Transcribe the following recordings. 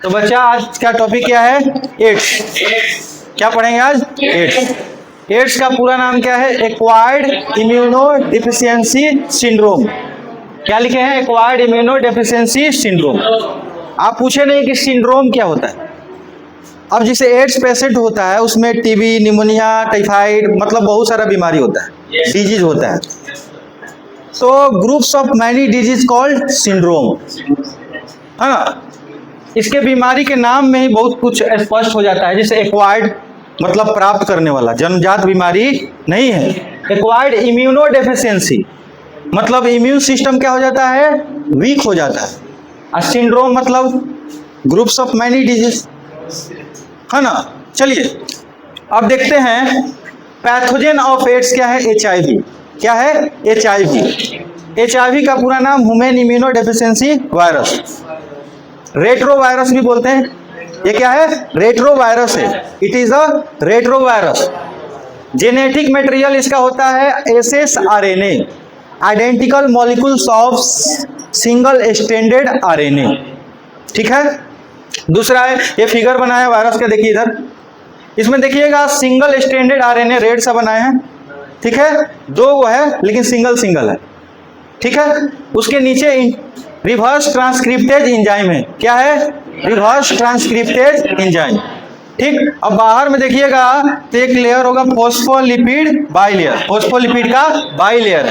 तो बच्चा आज का टॉपिक क्या है? एड्स। क्या पढ़ेंगे आज? एड्स। एड्स का पूरा नाम क्या है? Acquired immuno deficiency syndrome. क्या लिखे हैं? Acquired immuno deficiency syndrome. आप पूछे नहीं कि सिंड्रोम क्या होता है। अब जिसे एड्स पेशेंट होता है उसमें टीबी, निमोनिया, टाइफाइड मतलब बहुत सारा बीमारी होता है, डिजीज होता है। तो groups of many disease called syndrome, है ना। इसके बीमारी के नाम में ही बहुत कुछ स्पष्ट हो जाता है। जैसे एक्वायर्ड मतलब प्राप्त करने वाला, जन्मजात बीमारी नहीं है। एक्वायर्ड इम्यूनो डेफिशिएंसी मतलब इम्यून सिस्टम क्या हो जाता है? वीक हो जाता है। और सिंड्रोम मतलब ग्रुप्स ऑफ मैनी डिजीज, है ना। चलिए अब देखते हैं पैथोजन ऑफ एड्स क्या है? HIV। क्या है? HIV। HIV का पूरा नाम human immuno deficiency virus, retro virus भी बोलते हैं। ये क्या है? रेट्रो वायरस है। It is a retro virus. Genetic material इसका होता है SsRNA, identical molecules of single stranded RNA। ठीक है। दूसरा है, ये फिगर बनाया वायरस का, देखिए इधर, इसमें देखिएगा सिंगल स्ट्रैंडेड RNA रेड सा बनाए हैं। ठीक है, दो वो है लेकिन सिंगल सिंगल है। ठीक है, उसके नीचे रिवर्स ट्रांसक्रिप्टेज एंजाइम है। क्या है? Reverse transcriptase enzyme. ठीक। अब बाहर में देखिएगा तो एक लेयर होगा फोस्फोलिपिड बाइलेयर, फोस्फोलिपिड का बाइलेयर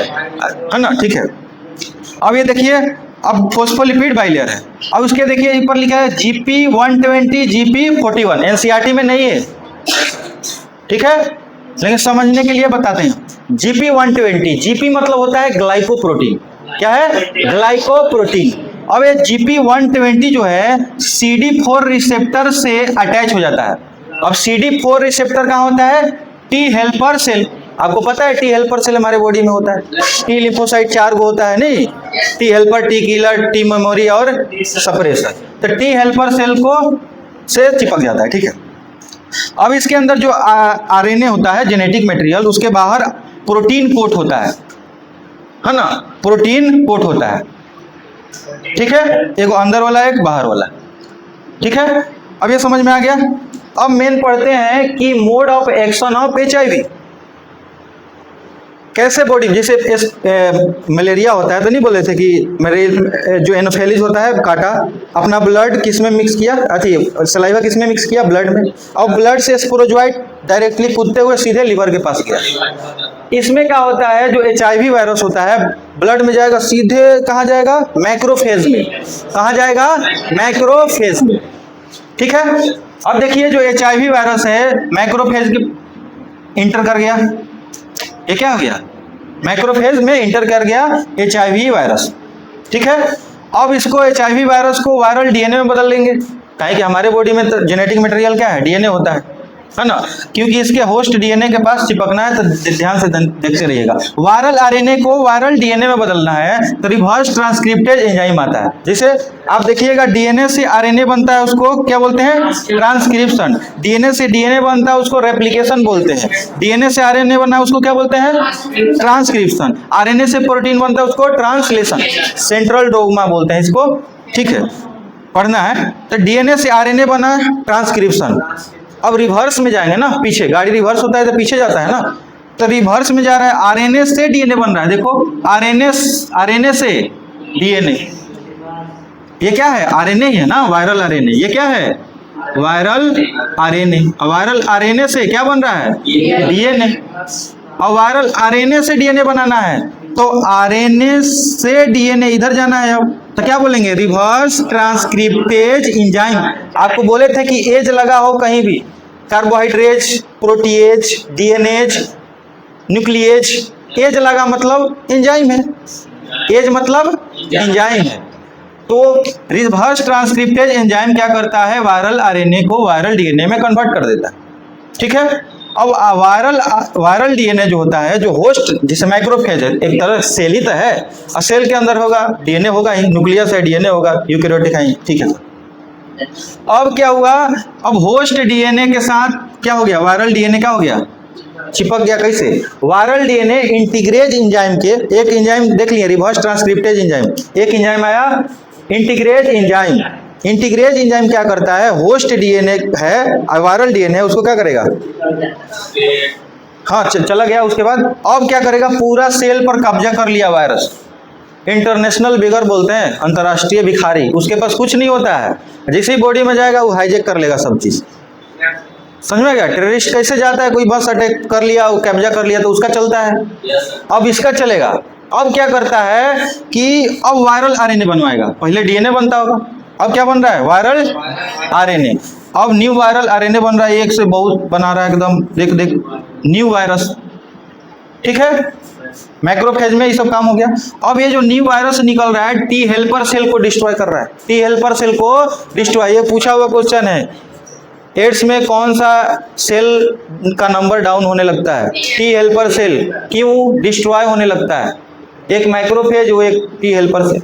है ना। ठीक है। अब ये देखिए, अब फोस्फोलिपिड बाइलेयर है। अब उसके देखिए ऊपर लिखा है GP120 GP41, NCERT में नहीं है। ठीक है, लेकिन समझने के लिए बताते हैं। GP120, GP मतलब होता है ग्लाइकोप्रोटीन। क्या है? ग्लाइकोप्रोटीन। अब ये GP120 जो है CD4 रिसेप्टर से अटैच हो जाता है। अब CD4 रिसेप्टर कहाँ होता है? T helper cell. आपको पता है टी हेल्पर सेल हमारे बॉडी में होता है। टी लिम्फोसाइट 4 गो होता है नहीं, T helper, T killer, T memory और सप्रेसर। तो टी हेल्पर सेल को से चिपक जाता है। ठीक है। अब इसके अंदर जो RNA होता है, जेनेटिक मटेरियल, उसके बाहर प्रोटीन कोट होता है ना। प्रोटीन कोट होता है। ठीक है, एक अंदर वाला एक बाहर वाला। ठीक है, अब ये समझ में आ गया। अब मेन पढ़ते हैं कि mode of action of HIV कैसे बॉडी, जैसे मलेरिया होता है तो नहीं बोले थे कि जो एनोफेलिस होता है काटा, अपना ब्लड किस में मिक्स किया, सलाइवा किस में मिक्स किया? ब्लड में। और ब्लड से स्पोरोजोइट डायरेक्टली कूदते हुए सीधे लिवर के पास गया। इसमें क्या होता है, जो HIV वायरस होता है ब्लड में जाएगा, सीधे कहाँ जाएगा? मैक्रोफेज में। कहाँ जाएगा? मैक्रोफेज में। ठीक है। अब देखिए जो HIV वायरस है मैक्रोफेज के इंटर कर गया। ये क्या हो गया? मैक्रोफेज में इंटर कर गया HIV वायरस। ठीक है। अब इसको HIV वायरस को वायरल DNA में बदल लेंगे, काहे कि हमारे बॉडी में तो जेनेटिक मटेरियल क्या है? DNA होता है ना। क्योंकि इसके होस्ट DNA के पास चिपकना है, तो ध्यान से देखते रहिएगा। वायरल RNA को वायरल DNA में बदलना है तो रिवर्स ट्रांसक्रिप्टेज एंजाइम आता है। जैसे आप देखिएगा DNA से RNA बनता है, उसको क्या बोलते हैं? ट्रांसक्रिप्शन। DNA से DNA बनता है, उसको रेप्लिकेशन बोलते हैं। DNA से RNA बनना है, उसको क्या बोलते हैं? ट्रांसक्रिप्शन। RNA से प्रोटीन बनता है, उसको ट्रांसलेशन, सेंट्रल डोग्मा बोलते हैं इसको। ठीक है, पढ़ना है। तो DNA से RNA बना, ट्रांसक्रिप्शन। अब रिवर्स में जाएंगे ना, पीछे गाड़ी रिवर्स होता है तो पीछे जाता है ना, तो रिवर्स में जा रहा है, RNA से DNA बन रहा है। देखो RNA से DNA, ये क्या है? RNA है ना, वायरल RNA। ये क्या है? Viral RNA। वायरल RNA से क्या बन रहा है? DNA। और वायरल RNA से DNA बनाना है तो RNA से DNA इधर जाना है। अब तो क्या बोलेंगे? Reverse transcriptase enzyme. आपको बोले थे कि एज लगा हो कहीं भी, कार्बोहाइड्रेज, प्रोटीएज, डीएनएज, न्यूक्लिएज, एज लगा मतलब एंजाइम है। एज मतलब एंजाइम है। तो रिवर्स ट्रांसक्रिप्टेज एंजाइम क्या करता है? वायरल RNA को वायरल DNA में कन्वर्ट कर देता है। ठीक है। अब वायरल DNA जो होता है, जो होस्ट, जिसे मैक्रोफेज है, एक तरह सेल ही तो है, और सेल के अंदर होगा DNA होगा ही, न्यूक्लियस है, DNA होगा, यूकेरियोटिक है। ठीक है। अब क्या हुआ? अब होस्ट DNA के साथ क्या हो गया? वायरल DNA क्या हो गया? चिपक गया। कैसे? वायरल DNA इंटीग्रेज एंजाइम के, एक एंजाइम देख लिए रिवर्स ट्रांसक्रिप्टेज एंजाइम, एक एंजाइम आया इंटीग्रेज एंजाइम। इंटीग्रेज एंजाइम क्या करता है, होस्ट डीएनए है, वायरल डीएनए, उसको क्या करेगा, हाँ चला गया, उसके बाद अब क्या करेगा, पूरा सेल पर कब्जा कर लिया वायरस। इंटरनेशनल बिगर बोलते हैं, अंतर्राष्ट्रीय भिखारी, उसके पास कुछ नहीं होता है, जैसे ही बॉडी में जाएगा वो हाईजेक कर लेगा सब चीज। समझ में गया, टेररिस्ट कैसे जाता है, कोई बस अटैक कर लिया, वो कब्जा कर लिया तो उसका चलता है, अब इसका चलेगा। अब क्या करता है कि अब वायरल आरएनए बनवाएगा, पहले डीएनए बनता होगा, अब क्या बन रहा है, वायरल आरएनए। अब न्यू वायरल आरएनए बन रहा है, एक से बहुत बना रहा है एकदम, देख देख न्यू वायरस, ठीक है, मैक्रोफेज में ये सब काम हो गया। अब ये जो न्यू वायरस निकल रहा है टी हेल्पर सेल को डिस्ट्रॉय कर रहा है, टी हेल्पर सेल को डिस्ट्रॉय, ये पूछा हुआ क्वेश्चन है, एड्स में कौन सा सेल का नंबर डाउन होने लगता है, टी हेल्पर सेल, क्यों डिस्ट्रॉय होने लगता है, एक मैक्रोफेज वो एक टी हेल्पर सेल।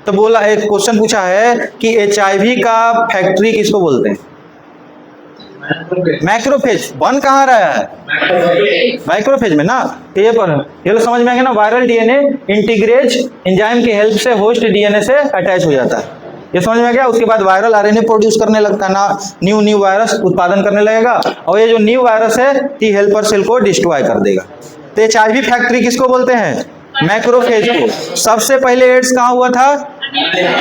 तो बोला, एक क्वेश्चन पूछा है कि HIV का फैक्ट्री किसको बोलते हैं, मैक्रोफेज, बन कहाँ रहा है, माइक्रोफेज में ना, तो ये पर ये समझ में आ गया ना, वायरल डीएनए इंटीग्रेज एंजाइम की हेल्प से होस्ट डीएनए से अटैच हो जाता है, ये समझ में आ गया। उसके बाद वायरल आरएनए प्रोड्यूस करने लगता है ना, न्यू वायरस उत्पादन करने लगेगा, और ये जो न्यू वायरस है टी हेल्पर सेल को डिस्ट्रॉय कर देगा। तो HIV फैक्ट्री किसको बोलते हैं, मैक्रोफेज को। सबसे पहले एड्स कहाँ हुआ था,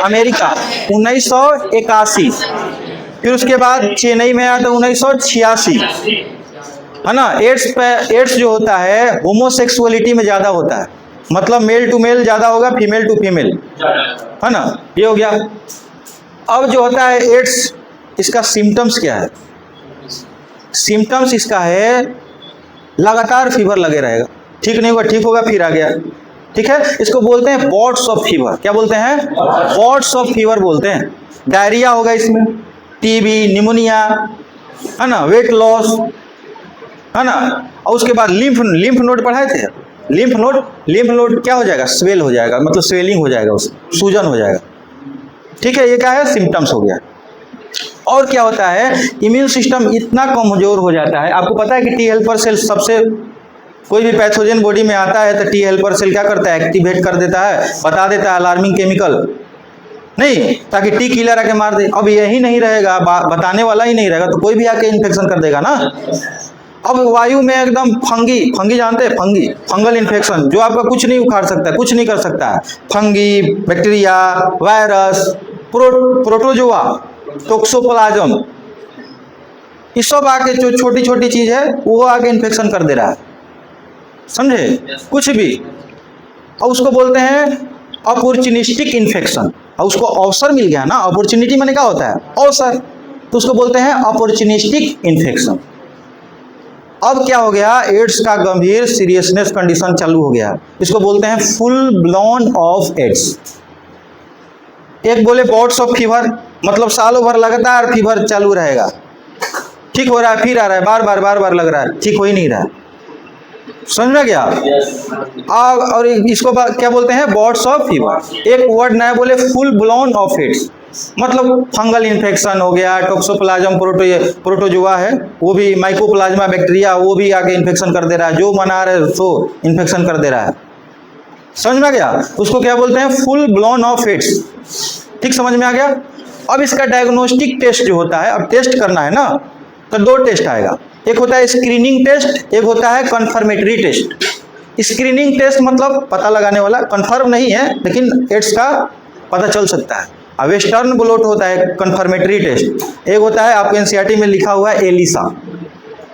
अमेरिका 1981, फिर उसके बाद चेन्नई में आया था 1986, है ना। एड्स जो होता है होमोसेक्सुअलिटी में ज्यादा होता है, मतलब मेल टू मेल ज्यादा होगा, फीमेल टू फीमेल, है ना, ये हो गया। अब जो होता है एड्स, इसका सिम्टम्स क्या है, सिम्टम्स इसका है लगातार फीवर लगे रहेगा, ठीक नहीं हुआ, ठीक होगा फिर आ गया, ठीक है, इसको बोलते हैं बॉट्स ऑफ फीवर, क्या बोलते हैं, बॉट्स ऑफ फीवर बोलते हैं। डायरिया होगा इसमें, टीबी, निमोनिया, है ना, वेट लॉस, है ना, और उसके बाद लिम्फ नोड पढ़ाए थे, लिम्फ नोड क्या हो जाएगा, स्वेल हो जाएगा, मतलब स्वेलिंग हो जाएगा, उसमें सूजन हो जाएगा, ठीक है, ये क्या है, सिम्टम्स हो गया। और क्या होता है, इम्यून सिस्टम इतना कमजोर हो जाता है, आपको पता है कि टी हेल्पर सेल सबसे, कोई भी पैथोजन बॉडी में आता है तो टी हेल्पर सेल क्या करता है, एक्टिवेट कर देता है, बता देता है अलार्मिंग केमिकल, नहीं, ताकि टी किलर आके मार दे। अब यही नहीं रहेगा, बताने वाला ही नहीं रहेगा तो कोई भी आके इन्फेक्शन कर देगा ना। अब वायु में एकदम फंगी जानते हैं, फंगल इन्फेक्शन, जो आपका कुछ नहीं उखाड़ सकता, कुछ नहीं कर सकता है, फंगी, बैक्टीरिया, वायरस, प्रोटोजोआ, टोक्सोप्लाज्म, ये सब आके जो छोटी छोटी चीज है वो आके इन्फेक्शन कर दे रहा है, समझे, कुछ भी। और उसको बोलते हैं अपॉर्चुनिस्टिक इन्फेक्शन, और उसको अवसर मिल गया ना, अपॉर्चुनिटी माने क्या होता है, अवसर, तो उसको बोलते हैं अपॉर्चुनिस्टिक इन्फेक्शन। अब क्या हो गया, एड्स का गंभीर सीरियसनेस कंडीशन चालू हो गया, इसको बोलते हैं फुल ब्लोन ऑफ एड्स। एक बोले बॉट्स ऑफ फीवर, मतलब सालों भर लगातार फीवर चालू रहेगा, ठीक हो रहा है फिर आ रहा है, बार बार लग रहा है, ठीक हो ही नहीं रहा है, समझ में गया। और इसको क्या बोलते हैं, बॉट्स ऑफ फीवर। एक वर्ड नया बोले, फुल ब्लोन ऑफ एड्स, मतलब फंगल इन्फेक्शन हो गया, टोक्सोप्लाज्म प्रोटोजोआ है, वो भी माइकोप्लाज्मा बैक्टीरिया, वो भी आके इन्फेक्शन कर दे रहा है, जो मना रहे सो इन्फेक्शन कर दे रहा है, समझ में आ गया। उसको क्या बोलते हैं, फुल ब्लोन ऑफ एड्स, ठीक, समझ में आ गया। अब इसका डायग्नोस्टिक टेस्ट जो होता है, अब टेस्ट करना है ना, तो दो टेस्ट आएगा, एक होता है स्क्रीनिंग टेस्ट, एक होता है कन्फर्मेटरी टेस्ट। स्क्रीनिंग टेस्ट मतलब पता लगाने वाला, कन्फर्म नहीं है लेकिन एड्स का पता चल सकता है। अब वेस्टर्न ब्लॉट होता है कन्फर्मेटरी टेस्ट, एक होता है आपको एनसीईआरटी में लिखा हुआ है एलिसा,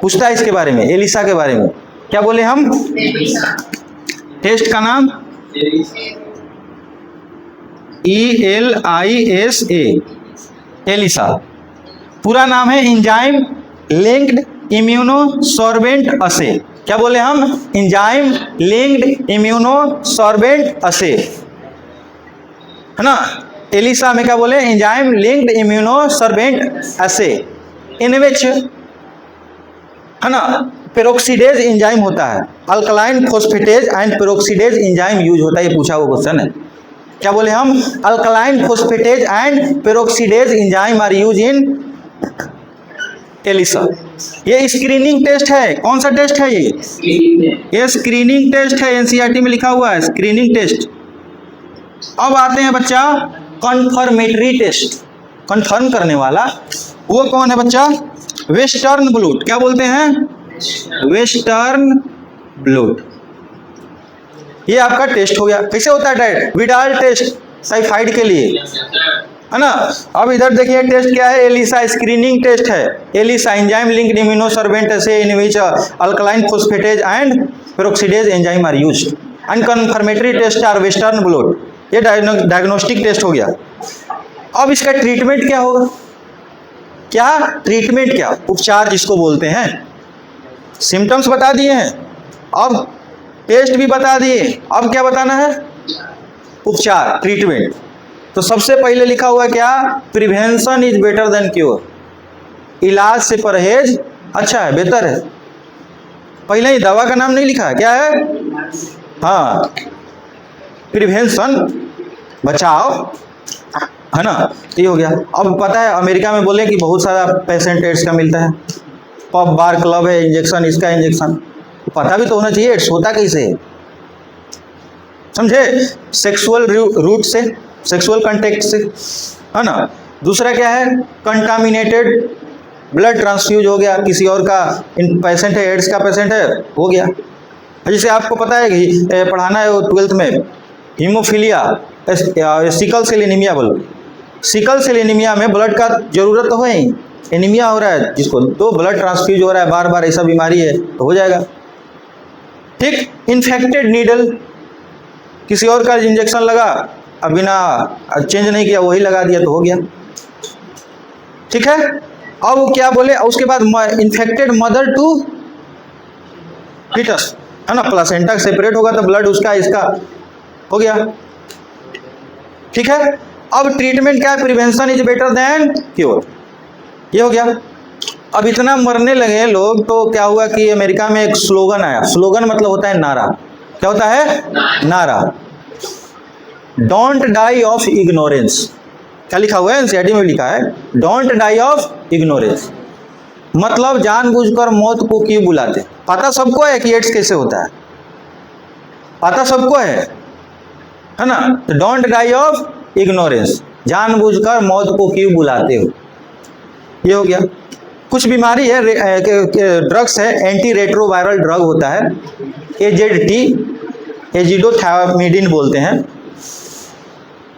पूछता है इसके बारे में, एलिसा के बारे में क्या बोले हम, टेस्ट का नाम ELISA, एलिसा, पूरा नाम है एंजाइम लिंक्ड इम्यूनोसॉर्बेंट असे, क्या बोले हम, एंजाइम लिंक्ड इम्यूनोसॉर्बेंट असे, है ना। एलिसा में क्या बोले, एंजाइम लिंक्ड इम्यूनोसॉर्बेंट असे, इन विच, है ना, पेरोक्सीडेज एंजाइम होता है, alkaline phosphatase and peroxidase enzyme use होता है, ये पूछा हुआ क्वेश्चन है, क्या बोले हम, alkaline phosphatase and peroxidase enzyme are use in ELISA. ये स्क्रीनिंग टेस्ट है, कौन सा टेस्ट है ये स्क्रीनिंग टेस्ट है, एनसीईआरटी में लिखा हुआ है स्क्रीनिंग टेस्ट। अब आते हैं बच्चा कन्फर्मेटरी टेस्ट। कंफर्म करने वाला, वो कौन है बच्चा? Western blot. क्या बोलते हैं? Western blot. ये आपका टेस्ट हो गया। कैसे होता है? विडाल टेस्ट टाइफाइड के लिए, है ना। अब इधर देखिए टेस्ट क्या है? एलिसा स्क्रीनिंग टेस्ट है। एलिसा एंजाइम लिंक्ड इम्यूनोसर्वेंट से in which alkaline phosphatase and peroxidase enzyme are used. And confirmatory test are western blot. ये डायग्नोस्टिक टेस्ट हो गया। अब इसका ट्रीटमेंट क्या होगा? क्या ट्रीटमेंट, क्या उपचार जिसको बोलते हैं। सिम्टम्स बता दिए हैं, अब टेस्ट भी बता दिए, अब क्या बताना है? उपचार, ट्रीटमेंट। तो सबसे पहले लिखा हुआ क्या? Prevention is better than cure. इलाज से परहेज अच्छा है, बेहतर है। पहले ही दवा का नाम नहीं लिखा है, क्या है? हाँ, प्रिवेंशन, बचाव, है ना। ये हो गया। अब पता है अमेरिका में बोले कि बहुत सारा पेशेंट एड्स का मिलता है, पब बार क्लब है, इंजेक्शन, इसका इंजेक्शन। पता भी तो होना चाहिए एड्स होता कैसे है, समझे? सेक्सुअल रूट से, सेक्सुअल कांटेक्ट से, है ना। दूसरा क्या है? कंटामिनेटेड ब्लड ट्रांसफ्यूज हो गया, किसी और का पेशेंट है, एड्स का पेशेंट है, हो गया। जैसे आपको पता है कि पढ़ाना है वो 12th में, हीमोफीलिया, सिकल सेल एनीमिया बोलो। सिकल सेल एनीमिया में ब्लड का जरूरत तो है ही, एनीमिया हो रहा है जिसको, तो ब्लड ट्रांसफ्यूज हो रहा है बार बार, ऐसा बीमारी है तो हो जाएगा। ठीक, इन्फेक्टेड नीडल, किसी और का इंजेक्शन लगा, अब बिना चेंज नहीं किया वही लगा दिया तो हो गया। ठीक है। अब वो क्या बोले, उसके बाद इन्फेक्टेड मदर टू फीटस, है ना, प्लासेंटा सेपरेट होगा तो ब्लड उसका इसका हो गया। ठीक है। अब ट्रीटमेंट क्या है? Prevention is better than cure, ये हो गया। अब इतना मरने लगे लोग तो क्या हुआ कि अमेरिका में एक स्लोगन आया। स्लोगन मतलब होता है नारा। क्या होता है? नारा। Don't die of ignorance. क्या लिखा हुआ है? एनसीईआरटी में लिखा है, डोंट डाई ऑफ इग्नोरेंस। मतलब जानबूझकर मौत को क्यों बुलाते? पता सबको है कि एड्स कैसे होता है, पता सबको है ना। तो डोंट डाई ऑफ इग्नोरेंस, जानबूझकर मौत को क्यों बुलाते हो, ये हो गया। कुछ बीमारी है, ड्रग्स है, एंटी रेट्रोवायरल ड्रग होता है, एजेडी, एजिडोथायमिडिन बोलते हैं,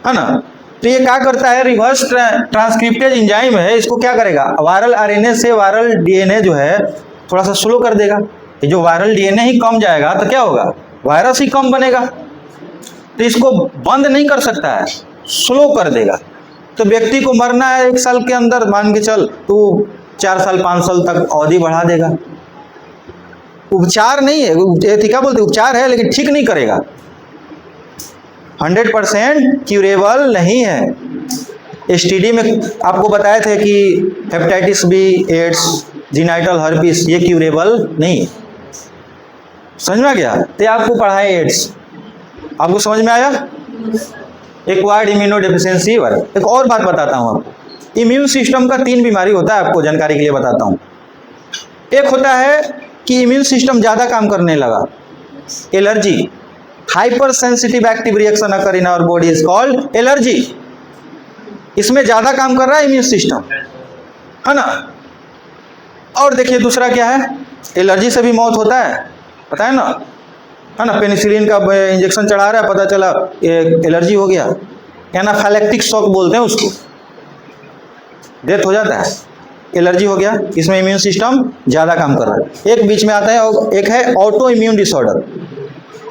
है ना। तो ये क्या करता है? रिवर्स ट्रांसक्रिप्टेज एंजाइम है, इसको क्या करेगा? वायरल आरएनए से वायरल डीएनए जो है थोड़ा सा स्लो कर देगा। ये जो वायरल डीएनए ही कम जाएगा तो क्या होगा? वायरस ही कम बनेगा। तो इसको बंद नहीं कर सकता है, स्लो कर देगा। तो व्यक्ति को मरना है 1 साल के अंदर, मान के चल तो 4 साल 5 साल तक अवधि बढ़ा देगा। उपचार नहीं है, क्या बोलते, उपचार है लेकिन ठीक नहीं करेगा, 100% क्यूरेबल नहीं है। एसटीडी में आपको बताए थे कि हेपेटाइटिस बी, एड्स, जीनाइटल हर्पिस, ये क्यूरेबल नहीं है। समझ में आ गया? तो आपको पढ़ाए एड्स, आपको समझ में आया? Acquired immuno deficiency. एक और बात बताता हूँ आपको, इम्यून सिस्टम का 3 बीमारी होता है, आपको जानकारी के लिए बताता हूँ। एक होता है कि इम्यून सिस्टम ज़्यादा काम करने लगा, allergy, hyper sensitive active reaction occur in our body is called allergy. इसमें ज़्यादा काम कर रहा है इम्यून सिस्टम, है ना। और देखिए दूसरा क्या है, एलर्जी से भी मौत होता है, पता है ना, है ना। पेनिसिलिन का इंजेक्शन चढ़ा रहा है, पता चला एलर्जी हो गया, एनाफाइलेक्टिक शॉक बोलते हैं उसको, डेथ हो जाता है, एलर्जी हो गया। इसमें इम्यून सिस्टम ज़्यादा काम कर रहा है। एक बीच में आता है और एक है ऑटो इम्यून डिसऑर्डर,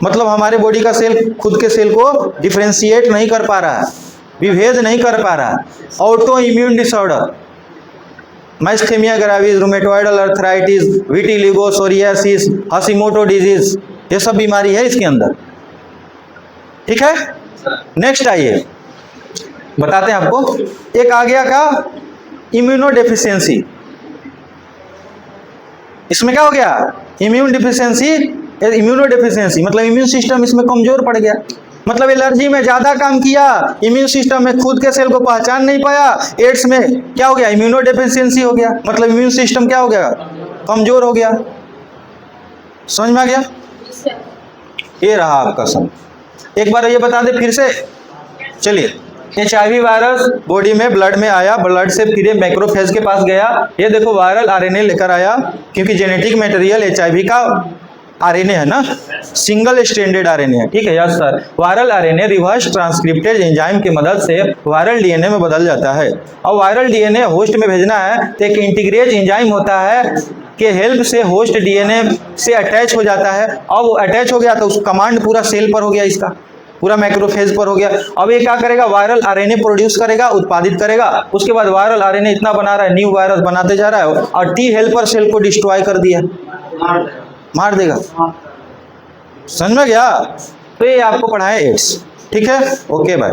मतलब हमारे बॉडी का सेल खुद के सेल को डिफ्रेंशिएट नहीं कर पा रहा है, विभेद नहीं कर पा रहा है, autoimmune disorder, myasthenia gravis, rheumatoid arthritis, vitiligo, psoriasis, Hashimoto disease, ये सब बीमारी है इसके अंदर। ठीक है। नेक्स्ट आइए बताते हैं आपको, एक आ गया का इम्यूनो डेफिशिएंसी। इसमें क्या हो गया? इम्यून डेफिशिएंसी, इम्यूनो डेफिशिएंसी मतलब इम्यून सिस्टम इसमें कमजोर पड़ गया, मतलब एलर्जी में ज्यादा काम किया, इम्यून सिस्टम में खुद के सेल को पहचान नहीं पाया। एड्स में क्या हो गया? इम्यूनो डेफिशिएंसी हो गया, मतलब इम्यून सिस्टम क्या हो गया? कमजोर हो गया। समझ में आ गया? ये रहा आपका सम। एक बार ये बता दे फिर से, चलिए HIV वायरस बॉडी में ब्लड में आया, ब्लड से फिर मैक्रोफेज के पास गया, ये देखो वायरल आरएनए लेकर आया, क्योंकि जेनेटिक मटेरियल HIV का आरएनए है ना, सिंगल स्ट्रैंडेड आरएनए है, ठीक है yes sir. Viral RNA reverse transcriptase enzyme की मदद से वायरल डीएनए में बदल जाता है। और वायरल डीएनए होस्ट में भेजना है तो एक इंटीग्रेज एंजाइम होता है के हेल्प से होस्ट डीएनए से अटैच हो जाता है, और वो अटैच हो गया तो उस कमांड पूरा सेल पर हो गया, इसका पूरा मैक्रोफेज पर हो गया। अब ये क्या करेगा, वायरल आरएनए प्रोड्यूस करेगा, उत्पादित करेगा, उसके बाद वायरल आरएनए इतना बना रहा है, न्यू वायरस बनाते जा रहा है, और टी हेल्पर सेल को डिस्ट्रॉय कर दिया, मार देगा। समझ में गया? तो ये आपको पढ़ाया एड्स, ठीक है, ओके बाय।